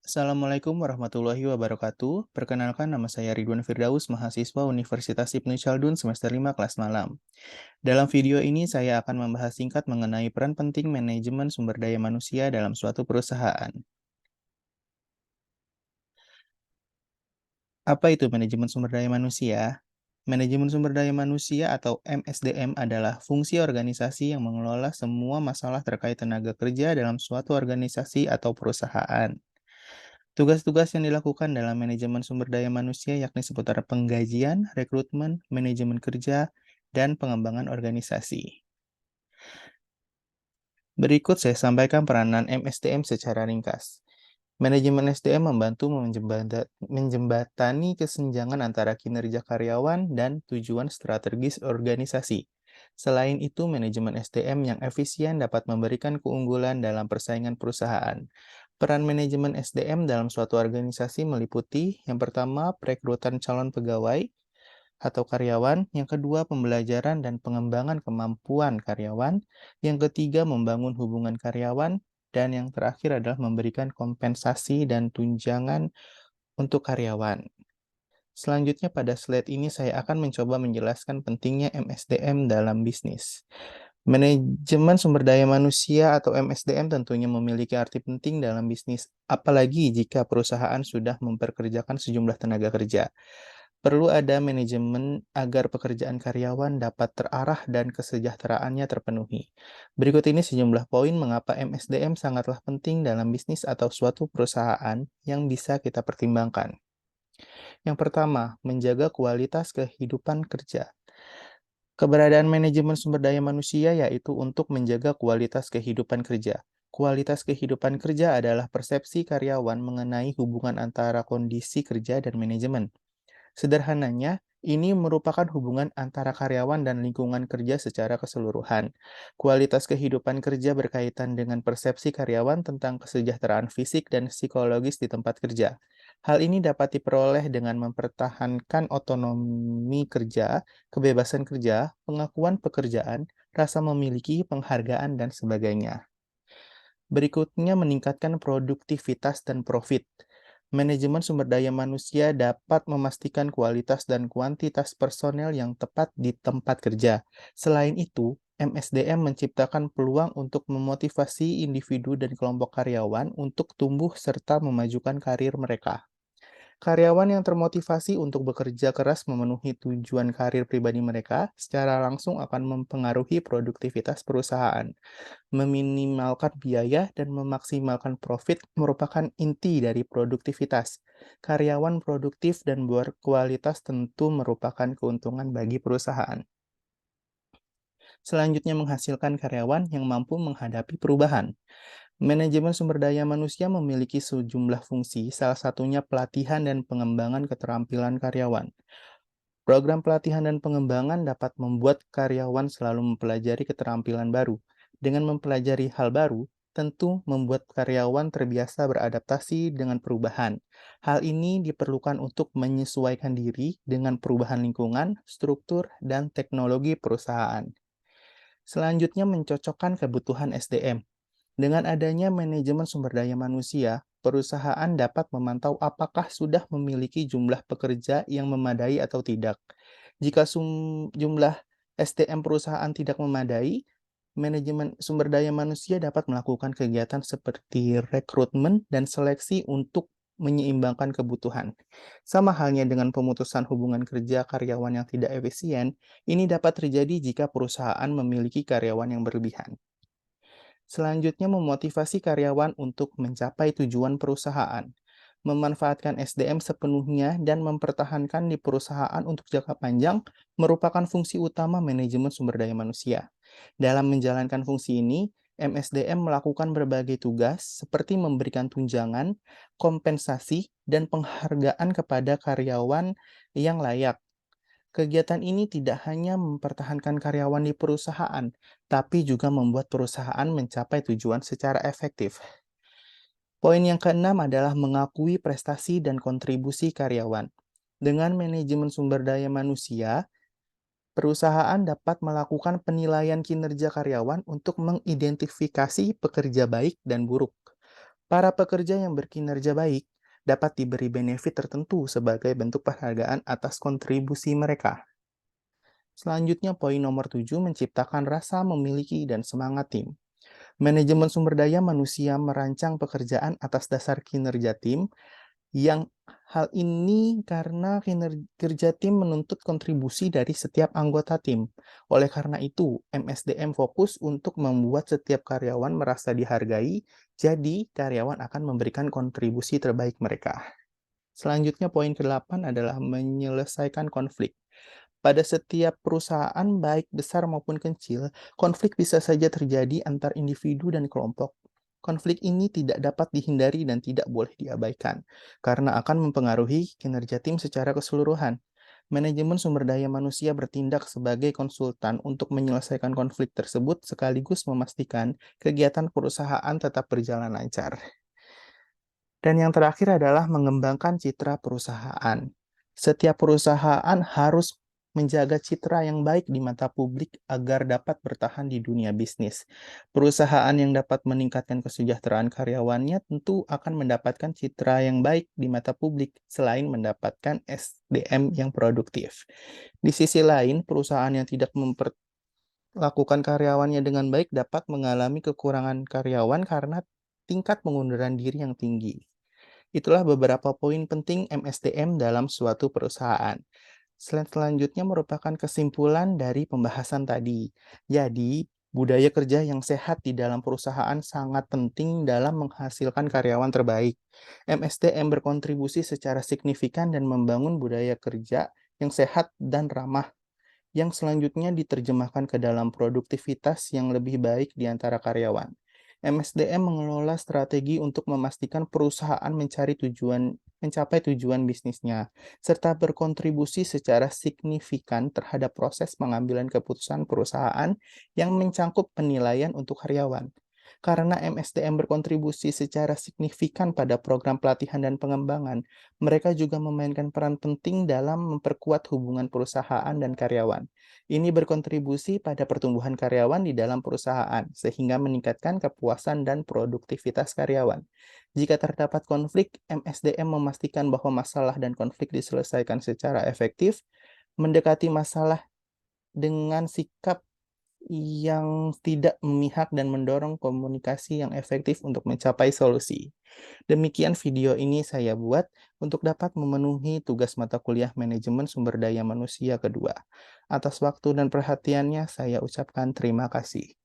Assalamualaikum warahmatullahi wabarakatuh. Perkenalkan nama saya Ridwan Firdaus, mahasiswa Universitas Ibnu Khaldun semester 5 kelas malam. Dalam video ini saya akan membahas singkat mengenai peran penting manajemen sumber daya manusia dalam suatu perusahaan. Apa itu manajemen sumber daya manusia? Manajemen sumber daya manusia atau MSDM adalah fungsi organisasi yang mengelola semua masalah terkait tenaga kerja dalam suatu organisasi atau perusahaan. Tugas-tugas yang dilakukan dalam manajemen sumber daya manusia yakni seputar penggajian, rekrutmen, manajemen kerja, dan pengembangan organisasi. Berikut saya sampaikan peranan MSDM secara ringkas. Manajemen SDM membantu menjembatani kesenjangan antara kinerja karyawan dan tujuan strategis organisasi. Selain itu, manajemen SDM yang efisien dapat memberikan keunggulan dalam persaingan perusahaan. Peran manajemen SDM dalam suatu organisasi meliputi yang pertama, perekrutan calon pegawai atau karyawan, yang kedua, pembelajaran dan pengembangan kemampuan karyawan, yang ketiga, membangun hubungan karyawan, dan yang terakhir adalah memberikan kompensasi dan tunjangan untuk karyawan. Selanjutnya pada slide ini saya akan mencoba menjelaskan pentingnya MSDM dalam bisnis. Manajemen sumber daya manusia atau MSDM tentunya memiliki arti penting dalam bisnis, apalagi jika perusahaan sudah memperkerjakan sejumlah tenaga kerja. Perlu ada manajemen agar pekerjaan karyawan dapat terarah dan kesejahteraannya terpenuhi. Berikut ini sejumlah poin mengapa MSDM sangatlah penting dalam bisnis atau suatu perusahaan yang bisa kita pertimbangkan. Yang pertama, menjaga kualitas kehidupan kerja. Keberadaan manajemen sumber daya manusia yaitu untuk menjaga kualitas kehidupan kerja. Kualitas kehidupan kerja adalah persepsi karyawan mengenai hubungan antara kondisi kerja dan manajemen. Sederhananya, ini merupakan hubungan antara karyawan dan lingkungan kerja secara keseluruhan. Kualitas kehidupan kerja berkaitan dengan persepsi karyawan tentang kesejahteraan fisik dan psikologis di tempat kerja. Hal ini dapat diperoleh dengan mempertahankan otonomi kerja, kebebasan kerja, pengakuan pekerjaan, rasa memiliki, penghargaan, dan sebagainya. Berikutnya, meningkatkan produktivitas dan profit. Manajemen sumber daya manusia dapat memastikan kualitas dan kuantitas personel yang tepat di tempat kerja. Selain itu, MSDM menciptakan peluang untuk memotivasi individu dan kelompok karyawan untuk tumbuh serta memajukan karir mereka. Karyawan yang termotivasi untuk bekerja keras memenuhi tujuan karir pribadi mereka secara langsung akan mempengaruhi produktivitas perusahaan. Meminimalkan biaya dan memaksimalkan profit merupakan inti dari produktivitas. Karyawan produktif dan berkualitas tentu merupakan keuntungan bagi perusahaan. Selanjutnya, menghasilkan karyawan yang mampu menghadapi perubahan. Manajemen sumber daya manusia memiliki sejumlah fungsi, salah satunya pelatihan dan pengembangan keterampilan karyawan. Program pelatihan dan pengembangan dapat membuat karyawan selalu mempelajari keterampilan baru. Dengan mempelajari hal baru, tentu membuat karyawan terbiasa beradaptasi dengan perubahan. Hal ini diperlukan untuk menyesuaikan diri dengan perubahan lingkungan, struktur, dan teknologi perusahaan. Selanjutnya, mencocokkan kebutuhan SDM. Dengan adanya manajemen sumber daya manusia, perusahaan dapat memantau apakah sudah memiliki jumlah pekerja yang memadai atau tidak. Jika jumlah SDM perusahaan tidak memadai, manajemen sumber daya manusia dapat melakukan kegiatan seperti rekrutmen dan seleksi untuk menyeimbangkan kebutuhan. Sama halnya dengan pemutusan hubungan kerja karyawan yang tidak efisien, ini dapat terjadi jika perusahaan memiliki karyawan yang berlebihan. Selanjutnya, memotivasi karyawan untuk mencapai tujuan perusahaan. Memanfaatkan SDM sepenuhnya dan mempertahankan di perusahaan untuk jangka panjang merupakan fungsi utama manajemen sumber daya manusia. Dalam menjalankan fungsi ini, MSDM melakukan berbagai tugas seperti memberikan tunjangan, kompensasi, dan penghargaan kepada karyawan yang layak. Kegiatan ini tidak hanya mempertahankan karyawan di perusahaan, tapi juga membuat perusahaan mencapai tujuan secara efektif. Poin yang keenam adalah mengakui prestasi dan kontribusi karyawan. Dengan manajemen sumber daya manusia, perusahaan dapat melakukan penilaian kinerja karyawan untuk mengidentifikasi pekerja baik dan buruk. Para pekerja yang berkinerja baik dapat diberi benefit tertentu sebagai bentuk penghargaan atas kontribusi mereka. Selanjutnya, poin nomor 7 menciptakan rasa memiliki dan semangat tim. Manajemen sumber daya manusia merancang pekerjaan atas dasar kinerja tim, yang hal ini karena kinerja tim menuntut kontribusi dari setiap anggota tim. Oleh karena itu, MSDM fokus untuk membuat setiap karyawan merasa dihargai, jadi karyawan akan memberikan kontribusi terbaik mereka. Selanjutnya, poin ke-8 adalah menyelesaikan konflik. Pada setiap perusahaan, baik besar maupun kecil, konflik bisa saja terjadi antar individu dan kelompok. Konflik ini tidak dapat dihindari dan tidak boleh diabaikan, karena akan mempengaruhi kinerja tim secara keseluruhan. Manajemen sumber daya manusia bertindak sebagai konsultan untuk menyelesaikan konflik tersebut sekaligus memastikan kegiatan perusahaan tetap berjalan lancar. Dan yang terakhir adalah mengembangkan citra perusahaan. Setiap perusahaan harus menjaga citra yang baik di mata publik agar dapat bertahan di dunia bisnis. Perusahaan yang dapat meningkatkan kesejahteraan karyawannya tentu akan mendapatkan citra yang baik di mata publik selain mendapatkan SDM yang produktif. Di sisi lain, perusahaan yang tidak memperlakukan karyawannya dengan baik dapat mengalami kekurangan karyawan karena tingkat pengunduran diri yang tinggi. Itulah beberapa poin penting MSDM dalam suatu perusahaan. Slide selanjutnya merupakan kesimpulan dari pembahasan tadi. Jadi, budaya kerja yang sehat di dalam perusahaan sangat penting dalam menghasilkan karyawan terbaik. MSDM berkontribusi secara signifikan dan membangun budaya kerja yang sehat dan ramah, yang selanjutnya diterjemahkan ke dalam produktivitas yang lebih baik di antara karyawan. MSDM mengelola strategi untuk memastikan perusahaan mencapai tujuan bisnisnya, serta berkontribusi secara signifikan terhadap proses pengambilan keputusan perusahaan yang mencangkup penilaian untuk karyawan. Karena MSDM berkontribusi secara signifikan pada program pelatihan dan pengembangan, mereka juga memainkan peran penting dalam memperkuat hubungan perusahaan dan karyawan. Ini berkontribusi pada pertumbuhan karyawan di dalam perusahaan, sehingga meningkatkan kepuasan dan produktivitas karyawan. Jika terdapat konflik, MSDM memastikan bahwa masalah dan konflik diselesaikan secara efektif, mendekati masalah dengan sikap yang tidak memihak dan mendorong komunikasi yang efektif untuk mencapai solusi. Demikian video ini saya buat untuk dapat memenuhi tugas mata kuliah manajemen sumber daya manusia kedua. Atas waktu dan perhatiannya, saya ucapkan terima kasih.